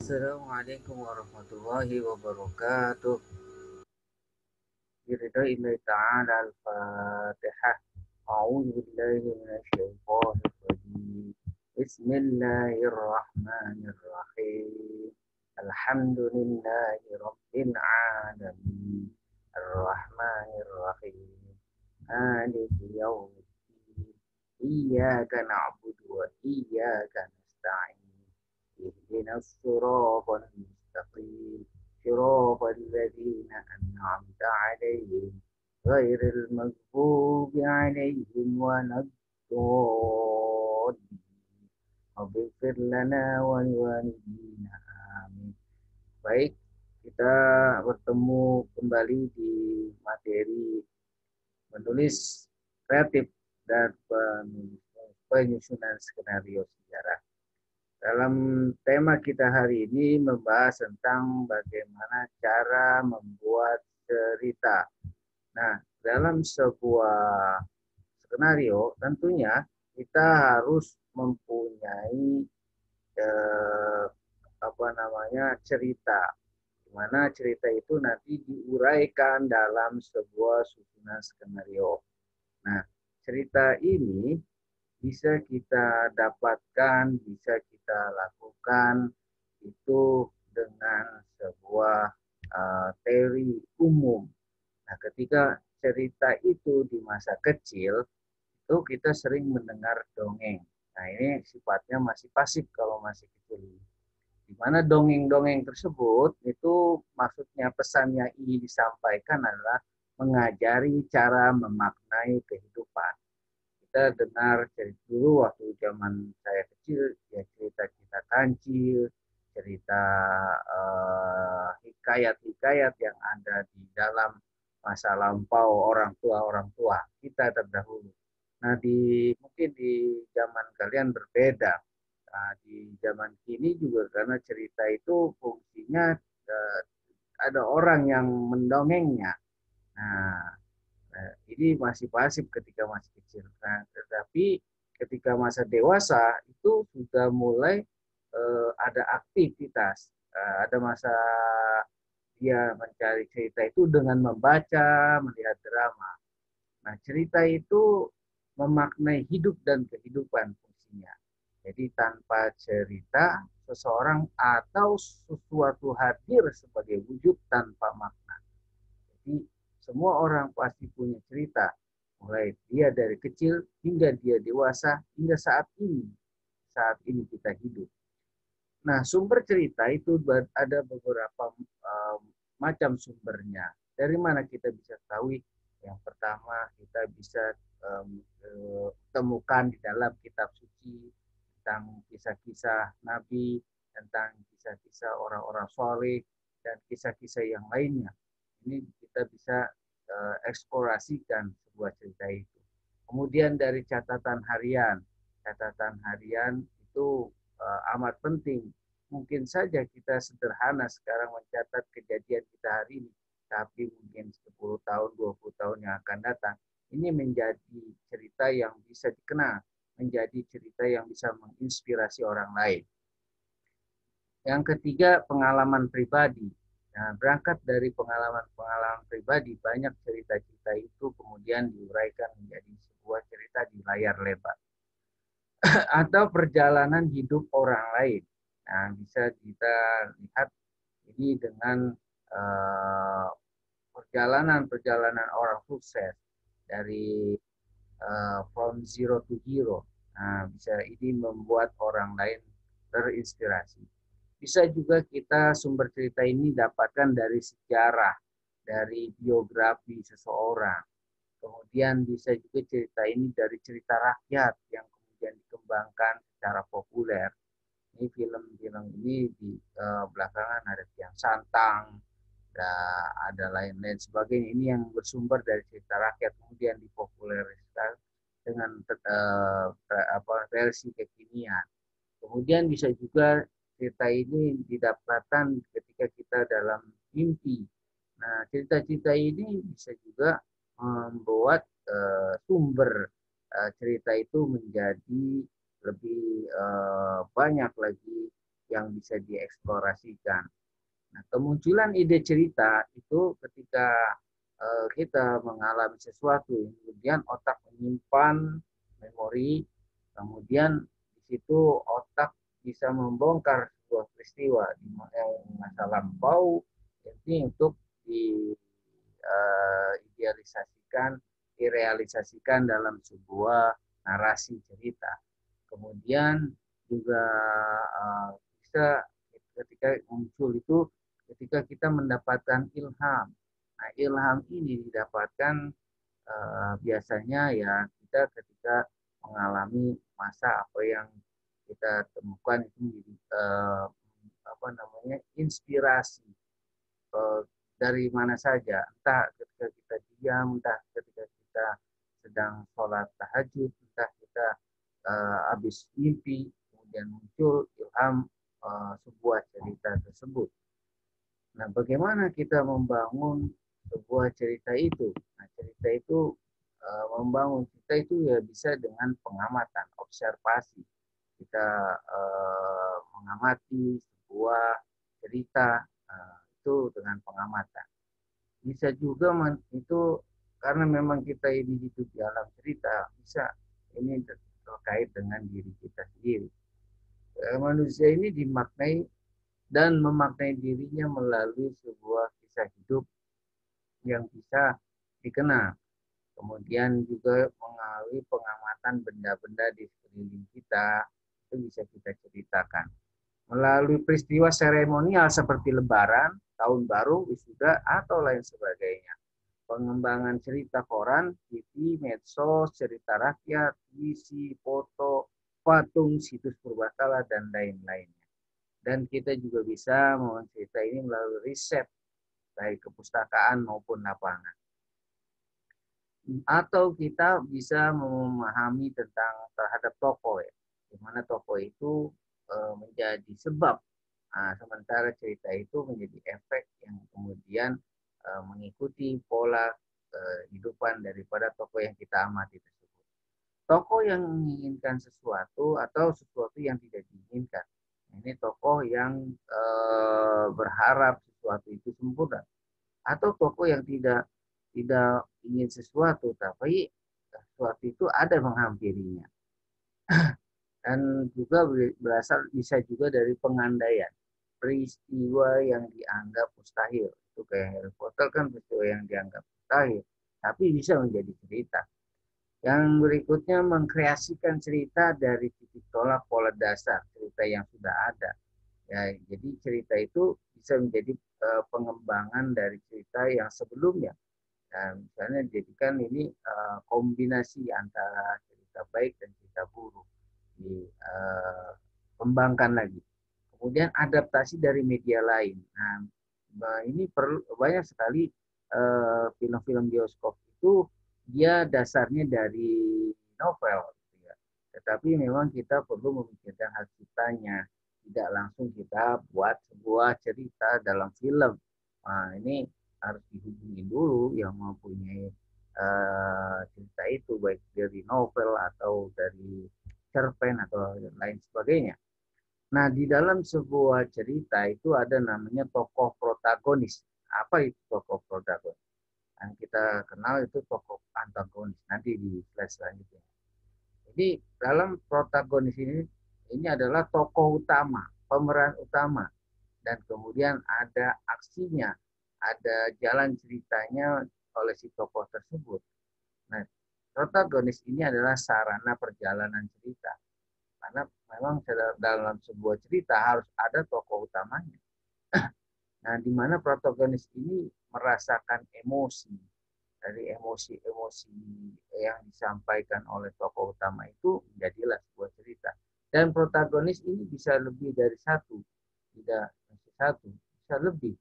Assalamualaikum warahmatullahi wabarakatuh. Biridaillahi ta'ala al-fatihah. A'udhu billahi minasyaitonir rajim. Bismillahirrahmanirrahim. Alhamdulillahi rabbil alamin. Ar-Rahmanir-Rahim. Maliki yaumiddin. Iyyaka na'budu wa iyyaka nasta'in. Ihdinas siratal mustaqim. صراط الذين أنعمت عليهم غير المغضوب عليهم ولا الضالين اغفر لنا ولوالدينا آمين. Baik, kita bertemu kembali di materi menulis kreatif dan penyusunan skenario sejarah. Dalam tema kita hari ini membahas tentang bagaimana cara membuat cerita. Nah, dalam sebuah skenario tentunya kita harus mempunyai cerita, di mana cerita itu nanti diuraikan dalam sebuah susunan skenario. Nah, cerita ini bisa kita dapatkan, bisa kita lakukan itu dengan sebuah teori umum. Nah, ketika cerita itu di masa kecil, itu kita sering mendengar dongeng. Nah, ini sifatnya masih pasif kalau masih kecil. Di mana dongeng-dongeng tersebut itu maksudnya pesannya ini disampaikan adalah mengajari cara memaknai kehidupan. Kita dengar cerita dulu waktu zaman saya kecil, ya cerita-cerita kancil, cerita hikayat-hikayat yang ada di dalam masa lampau orang tua kita terdahulu. Nah, mungkin di zaman kalian berbeda. Nah, di zaman kini juga karena cerita itu fungsinya ada orang yang mendongengnya. Nah, ini masih pasif ketika masih kecil. Nah, tetapi ketika masa dewasa itu sudah mulai ada aktivitas, ada masa dia mencari cerita itu dengan membaca, melihat drama. Nah, cerita itu memaknai hidup dan kehidupan fungsinya. Jadi tanpa cerita, seseorang atau sesuatu hadir sebagai wujud tanpa makna. Jadi semua orang pasti punya cerita, mulai dia dari kecil hingga dia dewasa hingga saat ini kita hidup. Nah, sumber cerita itu ada beberapa macam sumbernya. Dari mana kita bisa tahu? Yang pertama, kita bisa temukan di dalam kitab suci tentang kisah-kisah Nabi, tentang kisah-kisah orang-orang soleh, dan kisah-kisah yang lainnya. Ini kita bisa eksplorasikan sebuah cerita itu. Kemudian dari catatan harian itu amat penting. Mungkin saja kita sederhana sekarang mencatat kejadian kita hari ini, tapi mungkin 10 tahun, 20 tahun yang akan datang, ini menjadi cerita yang bisa dikenal, menjadi cerita yang bisa menginspirasi orang lain. Yang ketiga, pengalaman pribadi. Nah, berangkat dari pengalaman pribadi, banyak cerita-cerita itu kemudian diuraikan menjadi sebuah cerita di layar lebar. Atau perjalanan hidup orang lain. Nah, bisa kita lihat ini dengan perjalanan orang sukses dari from zero to hero. Nah, bisa ini membuat orang lain terinspirasi. Bisa juga kita sumber cerita ini dapatkan dari sejarah, dari biografi seseorang. Kemudian bisa juga cerita ini dari cerita rakyat yang kemudian dikembangkan secara populer. Ini film-film ini di belakangan ada Tiang Santang, ada lain-lain sebagainya. Ini yang bersumber dari cerita rakyat kemudian dipopulerkan dengan versi kekinian. Kemudian bisa juga cerita ini didapatkan ketika kita dalam mimpi. Nah, cerita-cerita ini bisa juga membuat sumber cerita itu menjadi lebih banyak lagi yang bisa dieksplorasikan. Nah, kemunculan ide cerita itu ketika kita mengalami sesuatu, kemudian otak menyimpan memori, kemudian di situ otak bisa membongkar sebuah peristiwa di masa lampau, ini untuk diidealisasikan, direalisasikan dalam sebuah narasi cerita. Kemudian juga bisa ketika muncul itu ketika kita mendapatkan ilham. Nah, ilham ini didapatkan biasanya ya kita ketika mengalami masa apa yang kita temukan itu menjadi apa namanya inspirasi dari mana saja, entah ketika kita diam, entah ketika kita sedang sholat tahajud, entah kita habis mimpi, kemudian muncul ilham sebuah cerita tersebut. Nah, bagaimana kita membangun sebuah cerita itu? Nah, cerita itu membangun cerita itu ya bisa dengan pengamatan, observasi. Kita mengamati sebuah cerita itu dengan pengamatan. Bisa juga itu karena memang kita ini hidup di alam cerita, bisa ini terkait dengan diri kita sendiri. Manusia ini dimaknai dan memaknai dirinya melalui sebuah kisah hidup yang bisa dikenal. Kemudian juga melalui pengamatan benda-benda di sekeliling kita, itu bisa kita ceritakan. Melalui peristiwa seremonial seperti lebaran, tahun baru, wisuda, atau lain sebagainya. Pengembangan cerita koran, TV, medsos, cerita rakyat, puisi, foto, patung, situs purbakala, dan lain-lainnya. Dan kita juga bisa membangun cerita ini melalui riset, baik kepustakaan maupun lapangan. Atau kita bisa memahami tentang terhadap tokoh, ya, di mana tokoh itu menjadi sebab, sementara cerita itu menjadi efek yang kemudian mengikuti pola kehidupan daripada tokoh yang kita amati tersebut. Tokoh yang menginginkan sesuatu atau sesuatu yang tidak diinginkan. Ini tokoh yang berharap sesuatu itu sempurna, atau tokoh yang tidak ingin sesuatu tapi sesuatu itu ada menghampirinya. Dan juga berasal bisa juga dari pengandaian peristiwa yang dianggap mustahil. Itu kayak Harry Potter kan peristiwa yang dianggap mustahil, tapi bisa menjadi cerita. Yang berikutnya mengkreasikan cerita dari titik tolak pola dasar cerita yang sudah ada. Ya, jadi cerita itu bisa menjadi pengembangan dari cerita yang sebelumnya. Nah, misalnya jadikan ini kombinasi antara cerita baik dan cerita buruk, dikembangkan lagi. Kemudian adaptasi dari media lain. Nah, ini perlu banyak sekali film-film bioskop itu dia dasarnya dari novel, gitu ya. Tetapi memang kita perlu memikirkan hak ciptanya, tidak langsung kita buat sebuah cerita dalam film. Nah, ini harus dihubungi dulu yang mempunyai cerita itu, baik dari novel atau dari cerpen atau lain sebagainya. Nah, di dalam sebuah cerita itu ada namanya tokoh protagonis. Apa itu tokoh protagonis? Yang kita kenal itu tokoh antagonis. Nanti di slide selanjutnya. Jadi dalam protagonis ini adalah tokoh utama, pemeran utama, dan kemudian ada aksinya, ada jalan ceritanya oleh si tokoh tersebut. Nah, protagonis ini adalah sarana perjalanan cerita. Karena memang dalam sebuah cerita harus ada tokoh utamanya. Nah, di mana protagonis ini merasakan emosi. Dari emosi-emosi yang disampaikan oleh tokoh utama itu menjadilah sebuah cerita. Dan protagonis ini bisa lebih dari satu, tidak satu, bisa lebih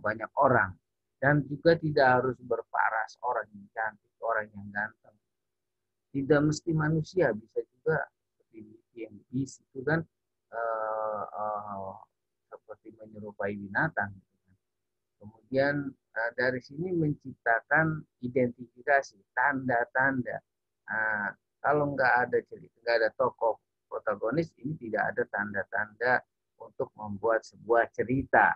banyak orang. Dan juga tidak harus berparas orang yang cantik, orang yang ganteng. Tidak mesti manusia, bisa juga seperti yang bis itu kan seperti menyerupai binatang. Kemudian dari sini menciptakan identifikasi, tanda-tanda. Kalau nggak ada cerita, nggak ada tokoh protagonis ini tidak ada tanda-tanda untuk membuat sebuah cerita.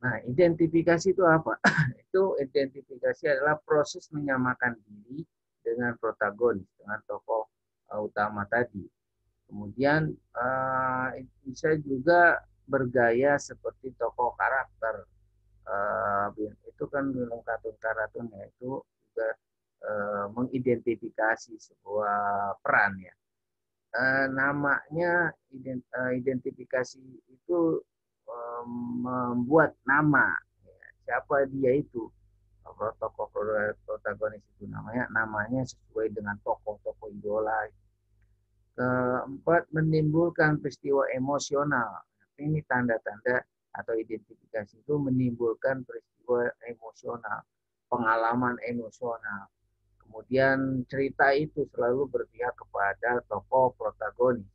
Nah, identifikasi itu apa? Itu identifikasi adalah proses menyamakan diri dengan protagonis, dengan tokoh utama tadi. Kemudian bisa juga bergaya seperti tokoh karakter. Itu kan film kartun yaitu juga mengidentifikasi sebuah peran ya. Namanya identifikasi itu membuat nama ya, siapa dia itu tokoh protagonis itu namanya sesuai dengan tokoh-tokoh idola. Keempat, menimbulkan peristiwa emosional. Ini tanda-tanda atau identifikasi itu menimbulkan peristiwa emosional, pengalaman emosional. Kemudian cerita itu selalu berpihak kepada tokoh protagonis.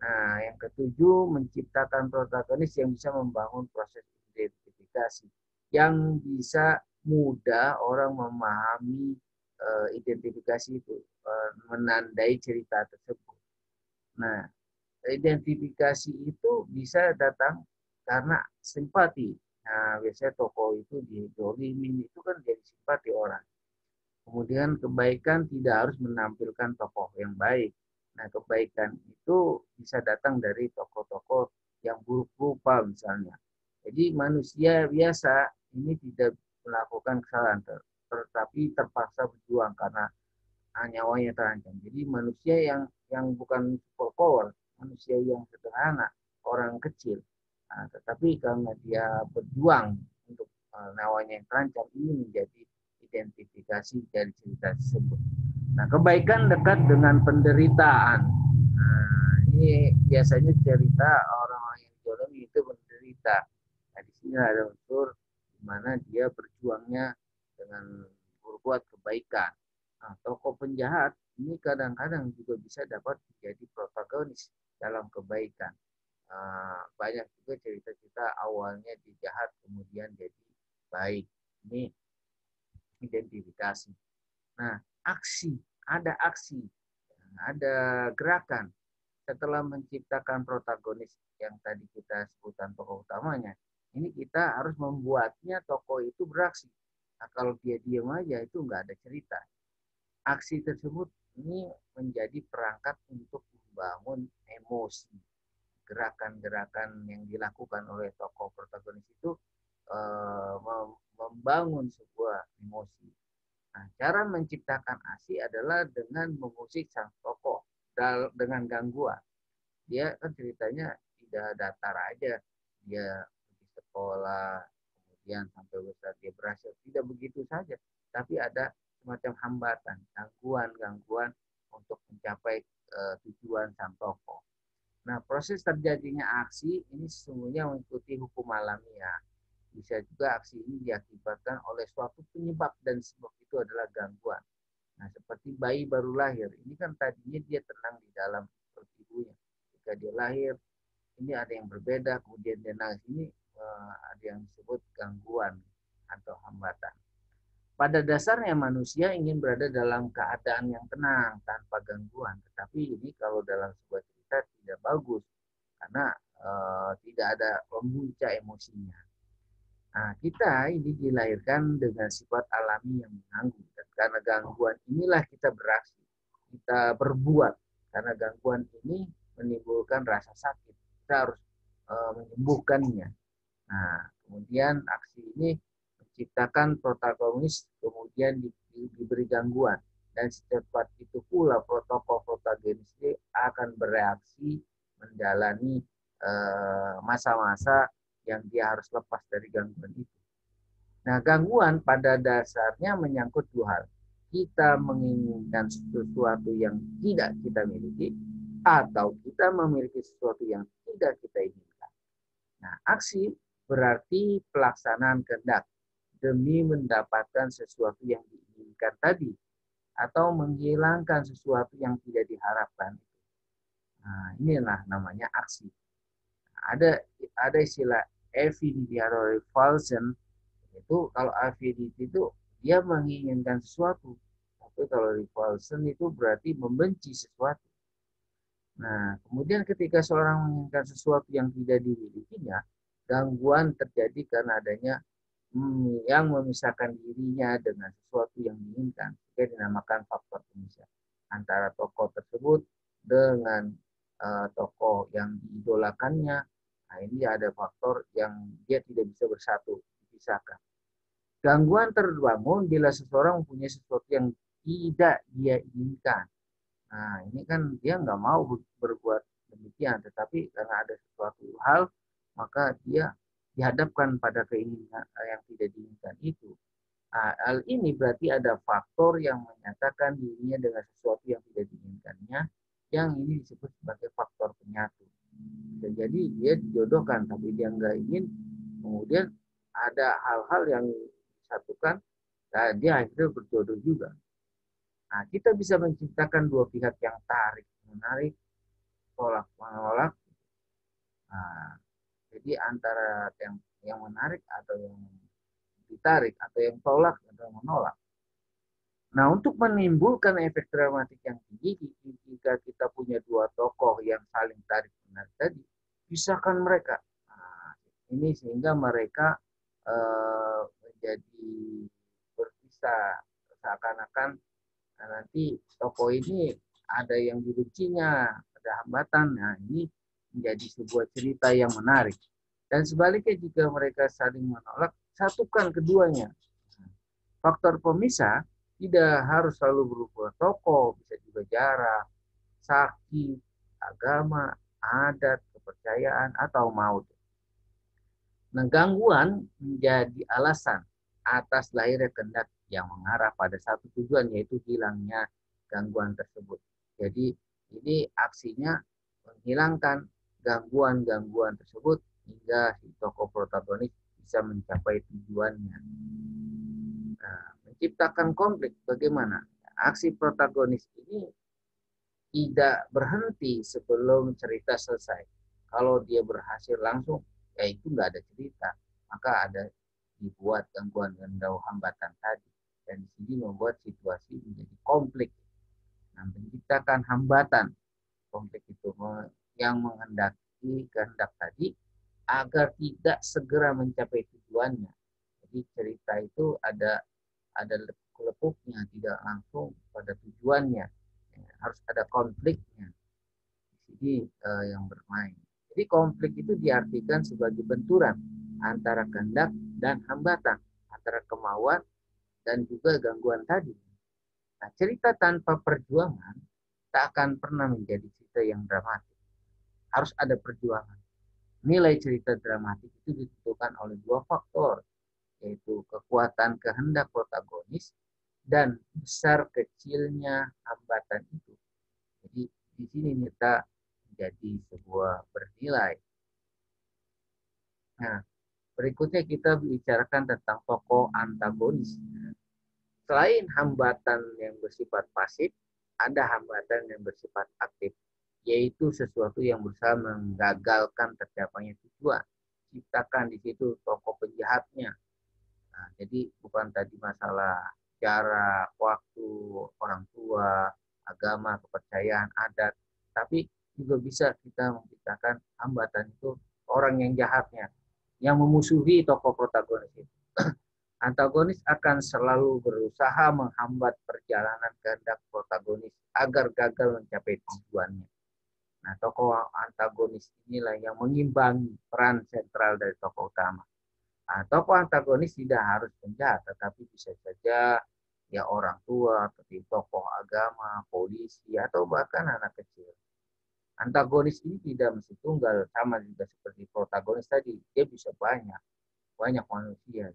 Nah, yang ketujuh, menciptakan protagonis yang bisa membangun proses identifikasi, yang bisa mudah orang memahami identifikasi itu, menandai cerita tersebut. Nah, identifikasi itu bisa datang karena simpati. Nah, biasanya tokoh itu didolimin itu kan jadi simpati orang. Kemudian kebaikan tidak harus menampilkan tokoh yang baik. Nah, kebaikan itu bisa datang dari tokoh-tokoh yang buruk rupa misalnya. Jadi manusia biasa ini tidak melakukan kesalahan, tetapi terpaksa berjuang karena nyawanya terancam. Jadi manusia yang bukan super power, manusia yang sederhana, orang kecil, tetapi karena dia berjuang untuk nyawanya yang terancam, ini menjadi identifikasi dari cerita tersebut. Nah, kebaikan dekat dengan penderitaan. Nah, ini biasanya cerita orang-orang yang dizalimi itu menderita. Nah, di sini ada unsur di mana dia berjuangnya dengan berbuat kebaikan. Nah, tokoh penjahat ini kadang-kadang juga bisa dapat menjadi protagonis dalam kebaikan. Banyak juga cerita-cerita awalnya dijahat kemudian jadi baik. Ini identifikasi. Nah, aksi, ada gerakan. Setelah menciptakan protagonis yang tadi kita sebutkan tokoh utamanya, ini kita harus membuatnya tokoh itu beraksi. Nah, kalau dia diam aja itu nggak ada cerita. Aksi tersebut ini menjadi perangkat untuk membangun emosi. Gerakan-gerakan yang dilakukan oleh tokoh protagonis itu membangun sebuah emosi. Nah, cara menciptakan aksi adalah dengan mengusik sang tokoh dengan gangguan. Dia kan ceritanya tidak datar aja, dia pergi sekolah, kemudian sampai besar dia berhasil. Tidak begitu saja, tapi ada semacam hambatan, gangguan-gangguan untuk mencapai tujuan sang tokoh. Nah, proses terjadinya aksi ini sesungguhnya mengikuti hukum alamiah. Bisa juga aksi ini diakibatkan oleh suatu penyebab dan sebab itu adalah gangguan. Nah, seperti bayi baru lahir, ini kan tadinya dia tenang di dalam perut ibunya. Ketika dia lahir, ini ada yang berbeda, kemudian dia nangis. Ini ada yang disebut gangguan atau hambatan. Pada dasarnya manusia ingin berada dalam keadaan yang tenang tanpa gangguan. Tetapi ini kalau dalam sebuah cerita tidak bagus karena tidak ada pembuncah emosinya. Nah, kita ini dilahirkan dengan sifat alami yang mengganggu. Dan karena gangguan inilah kita beraksi. Kita berbuat. Karena gangguan ini menimbulkan rasa sakit. Kita harus menyembuhkannya. Nah, kemudian aksi ini menciptakan protagonis, kemudian diberi gangguan. Dan secepat itu pula protokol protagonis ini akan bereaksi menjalani masa-masa yang dia harus lepas dari gangguan itu. Nah, gangguan pada dasarnya menyangkut dua hal. Kita menginginkan sesuatu yang tidak kita miliki, atau kita memiliki sesuatu yang tidak kita inginkan. Nah, aksi berarti pelaksanaan kehendak demi mendapatkan sesuatu yang diinginkan tadi, atau menghilangkan sesuatu yang tidak diharapkan. Nah, inilah namanya aksi. Ada istilah avidity atau repulsion. Itu kalau avidity itu dia menginginkan sesuatu, tapi kalau repulsion itu berarti membenci sesuatu. Nah, kemudian ketika seorang menginginkan sesuatu yang tidak dimilikinya, gangguan terjadi karena adanya yang memisahkan dirinya dengan sesuatu yang diinginkan. Itu dinamakan faktor pemisah antara tokoh tersebut dengan tokoh yang diidolakannya. Nah, ini ada faktor yang dia tidak bisa bersatu, dipisahkan. Gangguan terbangun bila seseorang mempunyai sesuatu yang tidak dia inginkan. Nah, ini kan dia nggak mau berbuat demikian, tetapi karena ada sesuatu hal, maka dia dihadapkan pada keinginan yang tidak diinginkan itu. Nah, hal ini berarti ada faktor yang menyatakan dirinya dengan sesuatu yang tidak diinginkannya, yang ini disebut sebagai faktor penyatu. Bisa jadi dia dijodohkan, tapi dia nggak ingin, kemudian ada hal-hal yang disatukan, nah dia akhirnya berjodoh juga. Nah, kita bisa menciptakan dua pihak yang tarik menarik, tolak menolak. Nah, jadi antara yang menarik atau yang ditarik atau yang tolak atau yang menolak. Nah, untuk menimbulkan efek dramatik yang tinggi, jika kita punya dua tokoh yang saling tarik menarik tadi, pisahkan mereka. Nah, ini sehingga mereka menjadi berpisah, seakan-akan nanti tokoh ini ada yang dibencinya, ada hambatan. Nah, ini menjadi sebuah cerita yang menarik. Dan sebaliknya jika mereka saling menolak, satukan keduanya. Faktor pemisah tidak harus selalu berupa tokoh, bisa juga jarak, sakit, agama, adat, kepercayaan, atau maut. Nah, gangguan menjadi alasan atas lahirnya kehendak yang mengarah pada satu tujuan, yaitu hilangnya gangguan tersebut. Jadi ini aksinya menghilangkan gangguan-gangguan tersebut hingga si tokoh protagonis bisa mencapai tujuannya. Nah, menciptakan konflik bagaimana? Aksi protagonis ini tidak berhenti sebelum cerita selesai. Kalau dia berhasil langsung, ya itu nggak ada cerita. Maka ada dibuat gangguan dan hambatan tadi. Dan di sini membuat situasi menjadi konflik. Nah, menciptakan hambatan konflik itu yang menghendaki kehendak tadi agar tidak segera mencapai tujuannya. Jadi cerita itu ada lekuk-lekuknya, tidak langsung pada tujuannya. Ya, harus ada konfliknya. Di sini yang bermain. Jadi konflik itu diartikan sebagai benturan antara kehendak dan hambatan, antara kemauan dan juga gangguan tadi. Nah, cerita tanpa perjuangan tak akan pernah menjadi cerita yang dramatis. Harus ada perjuangan. Nilai cerita dramatik itu ditentukan oleh dua faktor, yaitu kekuatan kehendak protagonis dan besar kecilnya hambatan itu. Jadi di sini kita menjadi sebuah bernilai. Nah, berikutnya kita bicarakan tentang tokoh antagonis. Selain hambatan yang bersifat pasif, ada hambatan yang bersifat aktif, yaitu sesuatu yang berusaha menggagalkan tercapainya tujuan. Ciptakan di situ tokoh penjahatnya. Nah, jadi bukan tadi masalah jarak, waktu, orang tua, agama, kepercayaan, adat, tapi juga bisa kita menciptakan hambatan itu orang yang jahatnya, yang memusuhi tokoh protagonis itu. Antagonis akan selalu berusaha menghambat perjalanan kehendak protagonis agar gagal mencapai tujuannya. Nah, tokoh antagonis inilah yang mengimbangi peran sentral dari tokoh utama. Nah, tokoh antagonis tidak harus penjahat, tetapi bisa saja ya orang tua, seperti tokoh agama, polisi, atau bahkan anak kecil. Antagonis ini tidak mesti tunggal, sama juga seperti protagonis tadi. Dia bisa banyak, banyak manusia.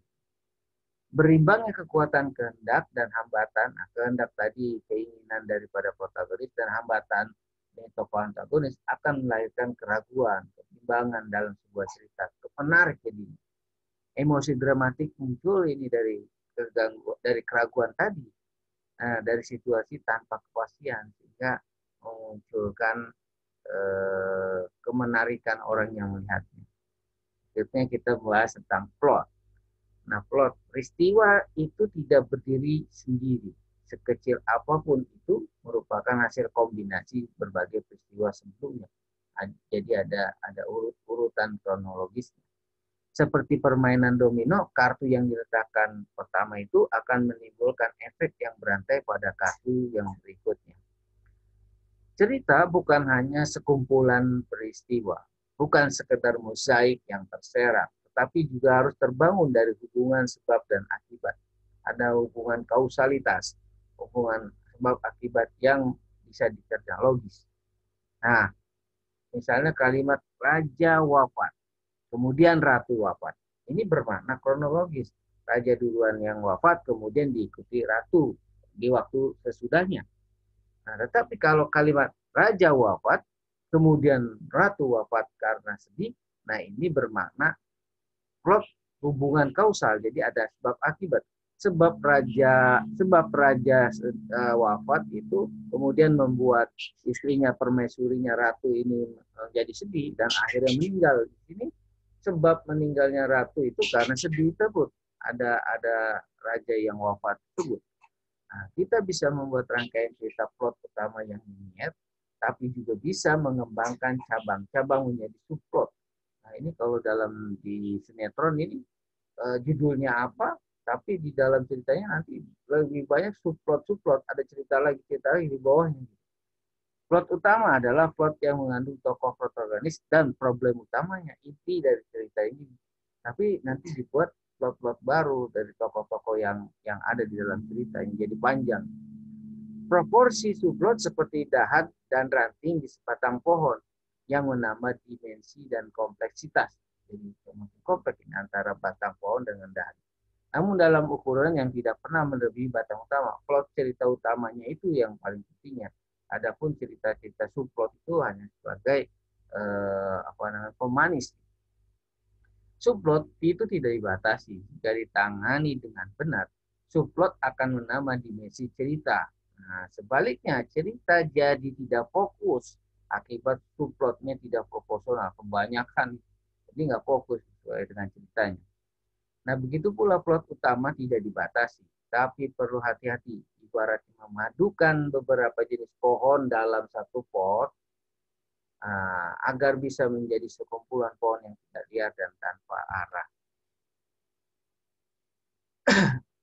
Berimbangnya kekuatan kehendak dan hambatan, nah, kehendak tadi keinginan daripada protagonis dan hambatan dari tokoh antagonis akan melahirkan keraguan, kebimbangan dalam sebuah cerita. Menarik jadi emosi dramatik muncul ini dari keraguan tadi, dari situasi tanpa kepastian sehingga memunculkan kemenarikan orang yang melihatnya. Selanjutnya kita bahas tentang plot. Nah, plot peristiwa itu tidak berdiri sendiri. sekecil apapun itu merupakan hasil kombinasi berbagai peristiwa sebelumnya. Jadi ada urutan kronologisnya. Seperti permainan domino, kartu yang diletakkan pertama itu akan menimbulkan efek yang berantai pada kartu yang berikutnya. Cerita bukan hanya sekumpulan peristiwa, bukan sekedar mozaik yang terserak, tetapi juga harus terbangun dari hubungan sebab dan akibat. Ada hubungan kausalitas, hubungan sebab akibat yang bisa dicerna logis. Nah, misalnya kalimat raja wafat, kemudian ratu wafat. Ini bermakna kronologis. Raja duluan yang wafat, kemudian diikuti ratu di waktu sesudahnya. Nah, tetapi kalau kalimat raja wafat, kemudian ratu wafat karena sedih, nah ini bermakna plot hubungan kausal. Jadi ada sebab akibat. Sebab raja wafat itu kemudian membuat istrinya permaisurinya ratu ini jadi sedih dan akhirnya meninggal. Ini sebab meninggalnya ratu itu karena sedih tersebut. Ada raja yang wafat tersebut. Nah, kita bisa membuat rangkaian cerita plot utama yang linear, tapi juga bisa mengembangkan cabang-cabang menjadi subplot. Nah, ini kalau dalam di sinetron ini judulnya apa, tapi di dalam ceritanya nanti lebih banyak subplot, ada cerita lagi di bawahnya. Plot utama adalah plot yang mengandung tokoh protagonis dan problem utamanya, inti dari cerita ini. Tapi nanti dibuat plot-plot baru dari tokoh-tokoh yang ada di dalam cerita yang jadi panjang. Proporsi subplot seperti dahan dan ranting di sebatang pohon yang menambah dimensi dan kompleksitas. Jadi semakin kompleks ini antara batang pohon dengan dahan. Namun dalam ukuran yang tidak pernah melebihi batang utama, plot cerita utamanya itu yang paling pentingnya. Adapun cerita-cerita subplot itu hanya sebagai pemanis. Subplot itu tidak dibatasi. Jika ditangani dengan benar, subplot akan menambah dimensi cerita. Nah, sebaliknya cerita jadi tidak fokus akibat subplotnya tidak proporsional, kebanyakan jadi nggak fokus sesuai dengan ceritanya. Nah, begitu pula plot utama tidak dibatasi, tapi perlu hati-hati. Ibarat memadukan beberapa jenis pohon dalam satu pot, agar bisa menjadi sekumpulan pohon yang tidak liar dan tanpa arah.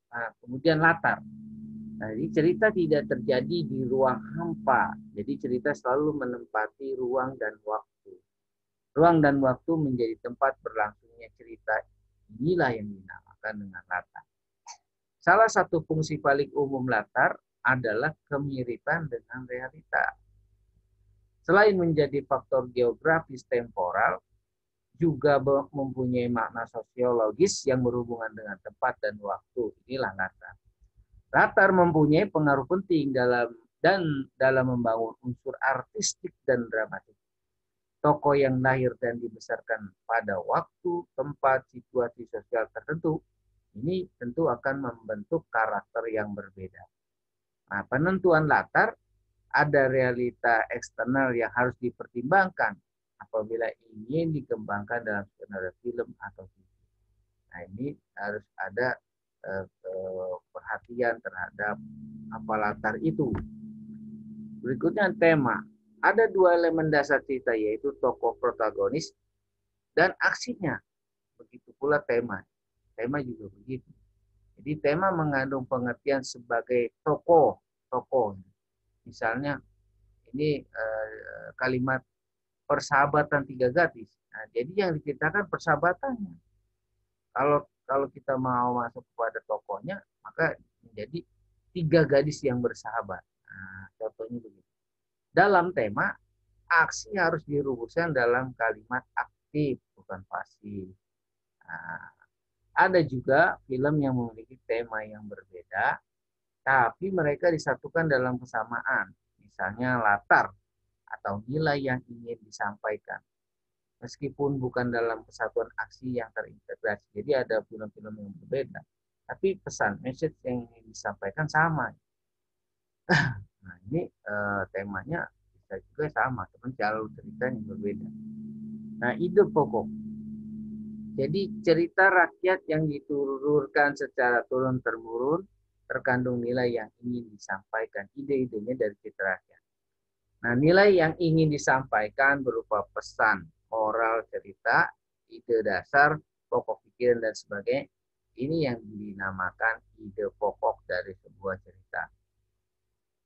Nah, kemudian latar. Nah, jadi cerita tidak terjadi di ruang hampa. Jadi cerita selalu menempati ruang dan waktu. Ruang dan waktu menjadi tempat berlangsungnya cerita. Inilah yang dinamakan dengan latar. Salah satu fungsi paling umum latar adalah kemiripan dengan realita. Selain menjadi faktor geografis temporal, juga mempunyai makna sosiologis yang berhubungan dengan tempat dan waktu. Inilah latar. Latar mempunyai pengaruh penting dalam membangun unsur artistik dan dramatik. Tokoh yang lahir dan dibesarkan pada waktu, tempat, situasi sosial tertentu, ini tentu akan membentuk karakter yang berbeda. Nah, penentuan latar ada realita eksternal yang harus dipertimbangkan apabila ingin dikembangkan dalam skenario film atau TV. Nah, ini harus ada perhatian terhadap apa latar itu. Berikutnya tema. Ada dua elemen dasar cerita yaitu tokoh protagonis dan aksinya. Begitu pula tema. Tema juga begitu. Jadi tema mengandung pengertian sebagai tokoh. Misalnya ini kalimat persahabatan tiga gadis. Nah, jadi yang diceritakan persahabatannya. Kalau kita mau masuk kepada tokohnya, maka menjadi tiga gadis yang bersahabat. Nah, contohnya begitu. Dalam tema, aksi harus dirumuskan dalam kalimat aktif, bukan pasif. Nah, ada juga film yang memiliki tema yang berbeda, tapi mereka disatukan dalam kesamaan. Misalnya latar atau nilai yang ingin disampaikan. Meskipun bukan dalam kesatuan aksi yang terintegrasi. Jadi ada film-film yang berbeda. Tapi pesan, message yang ingin disampaikan sama. Nah, ini temanya bisa juga sama, tapi jalur ceritanya berbeda. Nah, ide pokok. Jadi cerita rakyat yang diturunkan secara turun-temurun terkandung nilai yang ingin disampaikan, ide-idenya dari Citra Rakyat. Nah, nilai yang ingin disampaikan berupa pesan, moral, cerita, ide dasar, pokok pikiran, dan sebagainya. Ini yang dinamakan ide pokok dari sebuah cerita.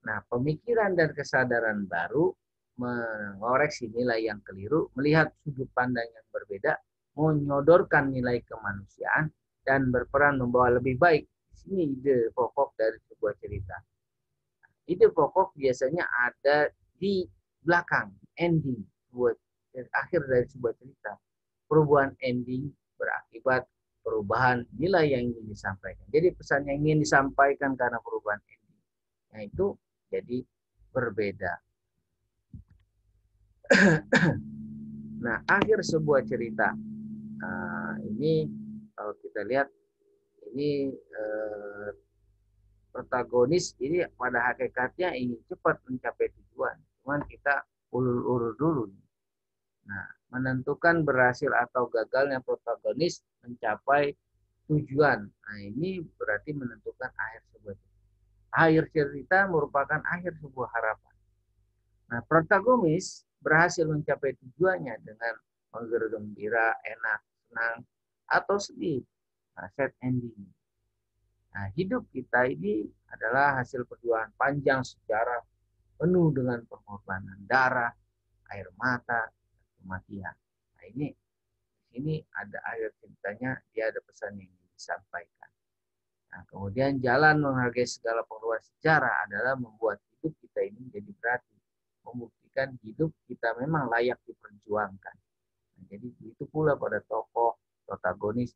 Nah, pemikiran dan kesadaran baru mengoreksi nilai yang keliru, melihat sudut pandang yang berbeda, menyodorkan nilai kemanusiaan, dan berperan membawa lebih baik. Ini ide pokok dari sebuah cerita. Ide pokok biasanya ada di belakang, ending, buat akhir dari sebuah cerita. Perubahan ending berakibat perubahan nilai yang ingin disampaikan. Jadi pesan yang ingin disampaikan karena perubahan ending, itu jadi berbeda. Nah, akhir sebuah cerita, ini kalau kita lihat, ini protagonis ini pada hakikatnya ingin cepat mencapai tujuan, cuman kita ulur-ulur dulu. Nah, menentukan berhasil atau gagalnya protagonis mencapai tujuan. Nah, ini berarti menentukan akhir sebuah cerita. Akhir cerita merupakan akhir sebuah harapan. Nah, protagonis berhasil mencapai tujuannya dengan menggembira, enak, senang, atau sedih. Nah, sad ending. Nah, hidup kita ini adalah hasil perjuangan panjang sejarah penuh dengan pengorbanan darah, air mata, kematian. Nah, ini ada akhir ceritanya, dia ada pesan yang disampaikan. Nah, kemudian jalan menghargai segala pengorbanan sejarah adalah membuat hidup kita ini menjadi berarti, membuktikan hidup kita memang layak diperjuangkan. Nah, jadi itu pula pada tokoh protagonis,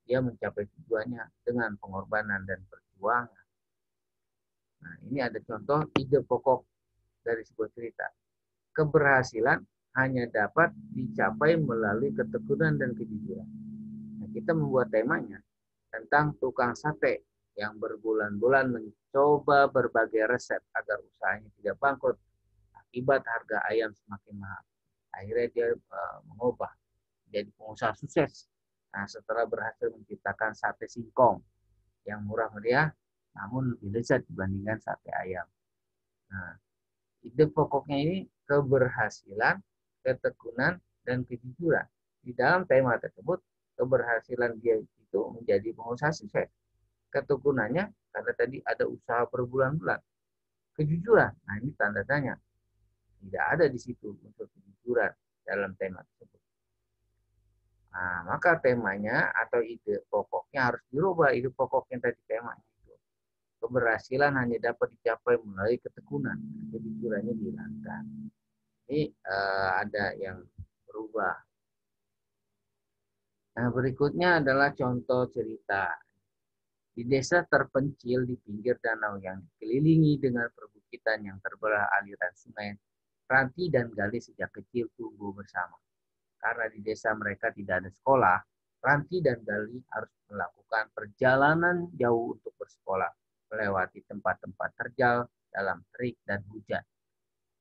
dia mencapai tujuannya dengan pengorbanan dan perjuangan. Nah, ini ada contoh ide pokok dari sebuah cerita. Keberhasilan hanya dapat dicapai melalui ketekunan dan kejujuran. Nah, kita membuat temanya tentang tukang sate yang berbulan-bulan mencoba berbagai resep agar usahanya tidak bangkrut akibat harga ayam semakin mahal. Akhirnya dia mengubah jadi pengusaha sukses. Nah, setelah berhasil menciptakan sate singkong yang murah meriah, namun lebih lezat dibandingkan sate ayam. Nah, ide pokoknya ini keberhasilan, ketekunan, dan kejujuran. Di dalam tema tersebut, keberhasilan dia itu menjadi pengusaha sukses. Ketekunannya karena tadi ada usaha berbulan-bulan. Kejujuran, nah ini tanda tanya. Tidak ada di situ unsur kejujuran dalam tema tersebut. Nah, maka temanya atau ide pokoknya harus dirubah. Ide pokoknya tadi temanya itu. Keberhasilan hanya dapat dicapai melalui ketekunan. Kejujurannya dihilangkan. Ini ada yang berubah. Nah, berikutnya adalah contoh cerita. Di desa terpencil di pinggir danau yang dikelilingi dengan perbukitan yang terbelah aliran sungai, Ranti dan Gali sejak kecil tumbuh bersama. Karena di desa mereka tidak ada sekolah, Ranti dan Gali harus melakukan perjalanan jauh untuk bersekolah, melewati tempat-tempat terjal dalam terik dan hujan.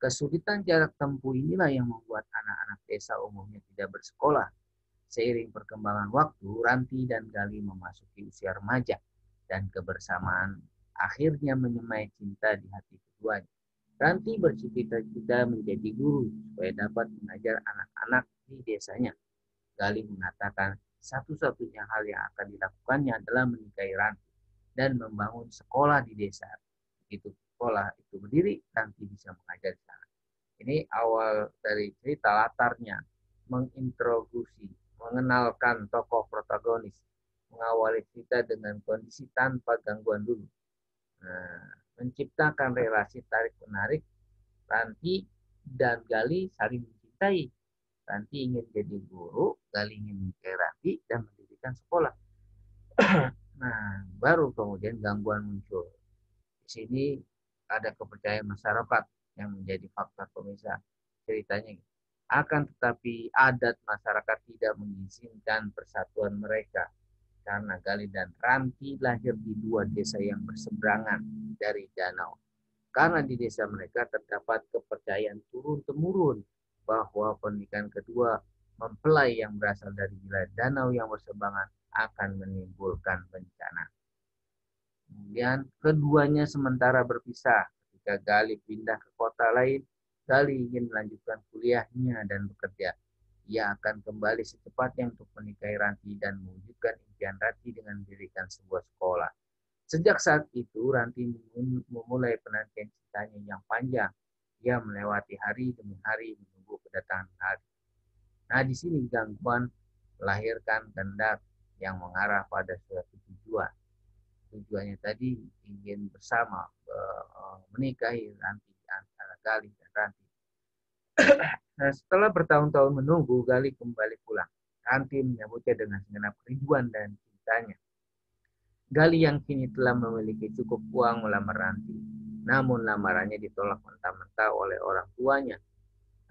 Kesulitan jarak tempuh inilah yang membuat anak-anak desa umumnya tidak bersekolah. Seiring perkembangan waktu, Ranti dan Gali memasuki usia remaja, dan kebersamaan akhirnya menyemai cinta di hati keduanya. Ranti bercita-cita menjadi guru supaya dapat mengajar anak-anak di desanya. Gali mengatakan satu-satunya hal yang akan dilakukannya adalah menikahi Ranti dan membangun sekolah di desa. Begitu sekolah itu berdiri, Ranti bisa mengajar di sana. Ini awal dari cerita latarnya, mengintroduksi, mengenalkan tokoh protagonis, mengawali cerita dengan kondisi tanpa gangguan dulu. Nah, menciptakan relasi tarik-menarik, Ranti dan Gali saling mencintai. Ranti ingin jadi guru, Gali ingin menikahi Ranti dan mendirikan sekolah. Nah, baru kemudian gangguan muncul. Di sini ada kepercayaan masyarakat yang menjadi faktor pemisah ceritanya. Akan tetapi adat masyarakat tidak mengizinkan persatuan mereka karena Gali dan Ranti lahir di dua desa yang berseberangan dari danau. Karena di desa mereka terdapat kepercayaan turun-temurun bahwa pernikahan kedua mempelai yang berasal dari wilayah danau yang berseberangan akan menimbulkan bencana. Kemudian keduanya sementara berpisah. Ketika Galih pindah ke kota lain, Galih ingin melanjutkan kuliahnya dan bekerja. Ia akan kembali secepatnya untuk menikahi Ranti dan mewujudkan impian Ranti dengan mendirikan sebuah sekolah. Sejak saat itu, Ranti memulai penantian cintanya yang panjang. Ia melewati hari demi hari menunggu kedatangan hari. Nah, di sini gangguan melahirkan kehendak yang mengarah pada suatu tujuan. Tujuannya tadi ingin bersama menikahi Ranti antara Galih dan Ranti. Nah, setelah bertahun-tahun menunggu, Galih kembali pulang. Ranti menyambutnya dengan segenap kerinduan dan cintanya. Galih yang kini telah memiliki cukup uang melamar Ranti. Namun lamarannya ditolak mentah-mentah oleh orang tuanya.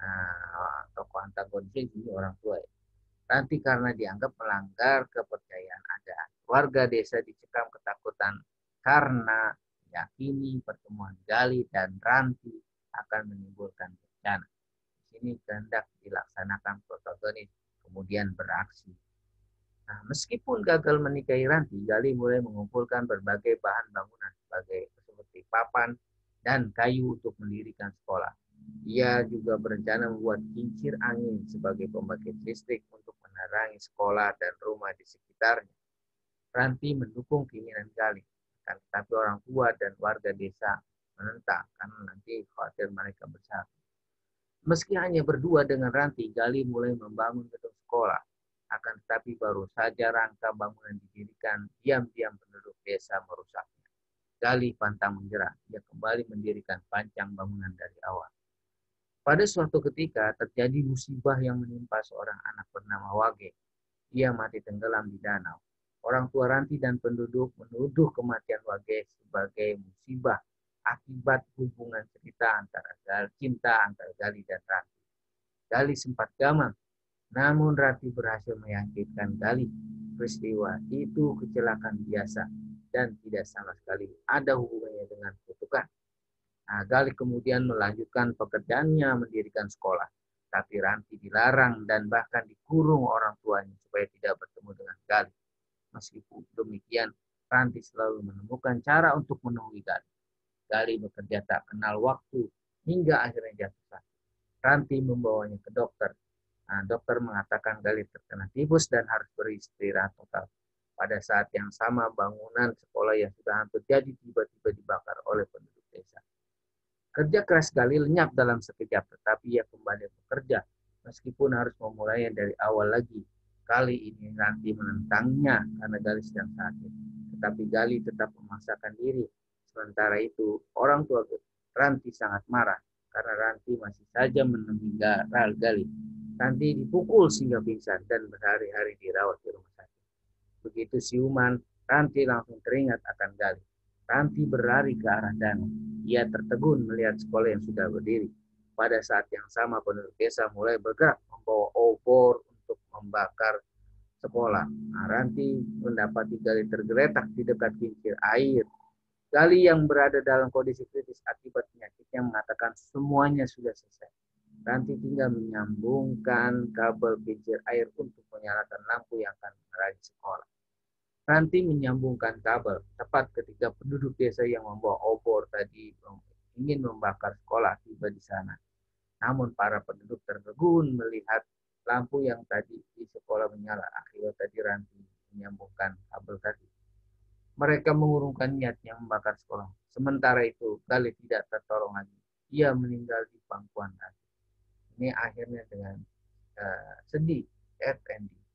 Nah, tokoh antagonis ini orang tua. Ranti karena dianggap melanggar kepercayaan adat. Warga desa dicekam ketakutan karena yakini pertemuan Galih dan Ranti akan menimbulkan bencana. Di sini kehendak dilaksanakan protagonis kemudian beraksi. Nah, meskipun gagal menikahi Ranti, Galih mulai mengumpulkan berbagai bahan bangunan seperti papan dan kayu untuk mendirikan sekolah. Ia juga berencana membuat kincir angin sebagai pembangkit listrik untuk menerangi sekolah dan rumah di sekitarnya. Ranti mendukung keinginan Galih, tetapi orang tua dan warga desa menentang karena nanti khawatir mereka bersatu. Meski hanya berdua dengan Ranti, Galih mulai membangun gedung sekolah. Akan tetapi baru saja rangka bangunan didirikan, diam-diam penduduk desa merusaknya. Galih pantang menyerah, ia kembali mendirikan pancang bangunan dari awal. Pada suatu ketika terjadi musibah yang menimpa seorang anak bernama Wage. Ia mati tenggelam di danau. Orang tua Ranti dan penduduk menuduh kematian Wage sebagai musibah akibat hubungan cinta antara Galih dan Ranti. Galih sempat gamang, namun Ranti berhasil meyakinkan Galih. Peristiwa itu kecelakaan biasa dan tidak sama sekali ada hubungannya dengan kutukan. Nah, Galih kemudian melanjutkan pekerjaannya mendirikan sekolah. Tapi Ranti dilarang dan bahkan dikurung orang tuanya supaya tidak bertemu dengan Galih. Meskipun demikian, Ranti selalu menemukan cara untuk menemui Galih. Galih bekerja tak kenal waktu hingga akhirnya jatuh sakit. Ranti membawanya ke dokter. Nah, dokter mengatakan Galih terkena tifus dan harus beristirahat total. Pada saat yang sama, bangunan sekolah yang sudah hampir jadi tiba-tiba dibakar oleh penduduk desa. Kerja keras Galih lenyap dalam sekejap, tetapi ia kembali bekerja, meskipun harus memulainya dari awal lagi. Kali ini Ranti menentangnya karena Galih sedang sakit. Tetapi Galih tetap memaksakan diri. Sementara itu, orang tua Ranti sangat marah karena Ranti masih saja menemui Galih. Ranti dipukul sehingga pingsan dan berhari-hari dirawat di rumah sakit. Begitu siuman, Ranti langsung teringat akan Galih. Ranti berlari ke arah danau. Ia tertegun melihat sekolah yang sudah berdiri. Pada saat yang sama penduduk desa mulai bergerak membawa obor untuk membakar sekolah. Nah, Ranti mendapati Galih tergeletak di dekat kincir air. Galih yang berada dalam kondisi kritis akibat penyakitnya mengatakan semuanya sudah selesai. Ranti tinggal menyambungkan kabel kincir air untuk menyalakan lampu yang akan menerangi sekolah. Ranti menyambungkan kabel tepat ketika penduduk desa yang membawa obor tadi ingin membakar sekolah tiba di sana. Namun para penduduk tertegun melihat lampu yang tadi di sekolah menyala. Akhirnya tadi Ranti menyambungkan kabel tadi. Mereka mengurungkan niatnya membakar sekolah. Sementara itu, Galih tidak tertolong lagi. Ia meninggal di pangkuan Ranti. Ini akhirnya dengan sedih, ending.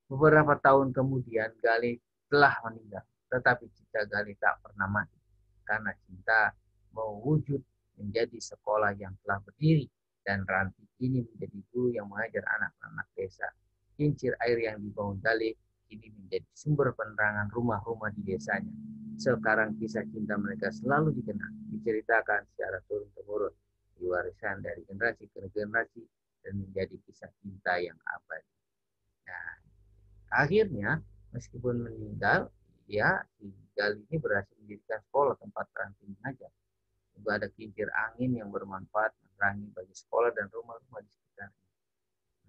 Beberapa tahun kemudian Galih telah meninggal, tetapi cinta Galih tak pernah mati karena cinta mewujud menjadi sekolah yang telah berdiri dan Ranti ini menjadi guru yang mengajar anak-anak desa. Kincir air yang dibangun Galih ini menjadi sumber penerangan rumah-rumah di desanya. Sekarang kisah cinta mereka selalu dikenal, diceritakan secara turun-temurun, diwariskan dari generasi ke generasi dan menjadi kisah cinta yang abadi. Nah, akhirnya, meskipun meninggal, ya Galih ini berhasil mendirikan sekolah tempat Ranti mengajar. Juga ada kincir angin yang bermanfaat menerangi bagi sekolah dan rumah-rumah di sekitarnya.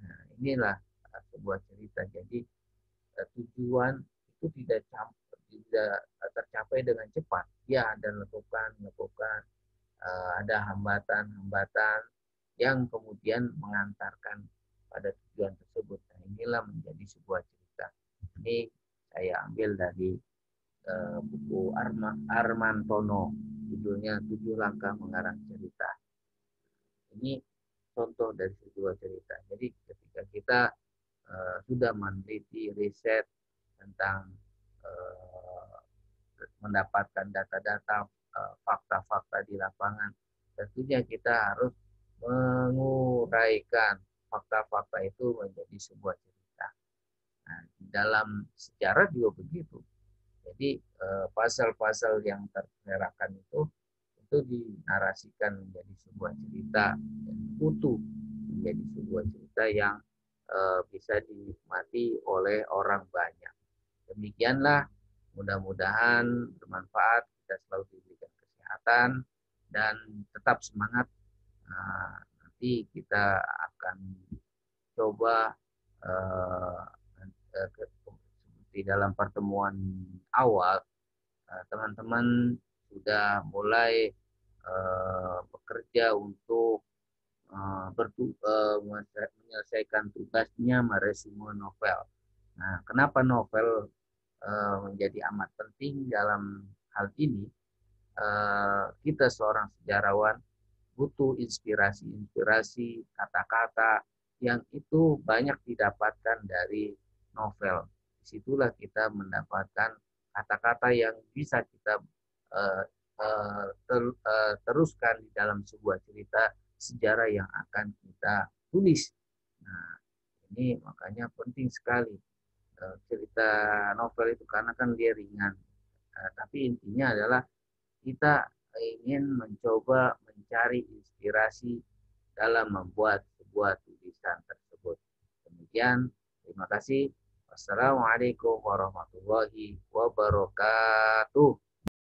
Nah, inilah sebuah cerita. Jadi tujuan itu tidak tercapai dengan cepat. Ya, ada lekukan, ada hambatan-hambatan yang kemudian mengantarkan pada tujuan tersebut. Nah, inilah menjadi sebuah cerita. Ini saya ambil dari buku Arman Tono, judulnya 7 Langkah Mengarang Cerita. Ini contoh dari sebuah cerita. Jadi ketika kita sudah meneliti riset tentang mendapatkan data-data, fakta-fakta di lapangan, tentunya kita harus menguraikan fakta-fakta itu menjadi sebuah cerita. Nah, di dalam sejarah juga begitu. Jadi pasal-pasal yang terterakan itu dinarasikan menjadi sebuah cerita yang utuh, menjadi sebuah cerita yang bisa dinikmati oleh orang banyak. Demikianlah, mudah-mudahan bermanfaat, kita selalu diberikan kesehatan dan tetap semangat. Nah, nanti kita akan coba seperti dalam pertemuan awal, teman-teman sudah mulai bekerja untuk menyelesaikan tugasnya meresume novel. Nah, kenapa novel menjadi amat penting dalam hal ini? Kita seorang sejarawan butuh inspirasi-inspirasi, kata-kata yang itu banyak didapatkan dari novel. Disitulah kita mendapatkan kata-kata yang bisa kita teruskan di dalam sebuah cerita sejarah yang akan kita tulis. Nah, ini makanya penting sekali cerita novel itu, karena kan dia ringan. Tapi intinya adalah kita ingin mencoba mencari inspirasi dalam membuat sebuah tulisan tersebut. Demikian, terima kasih. Wassalamualaikum warahmatullahi wabarakatuh.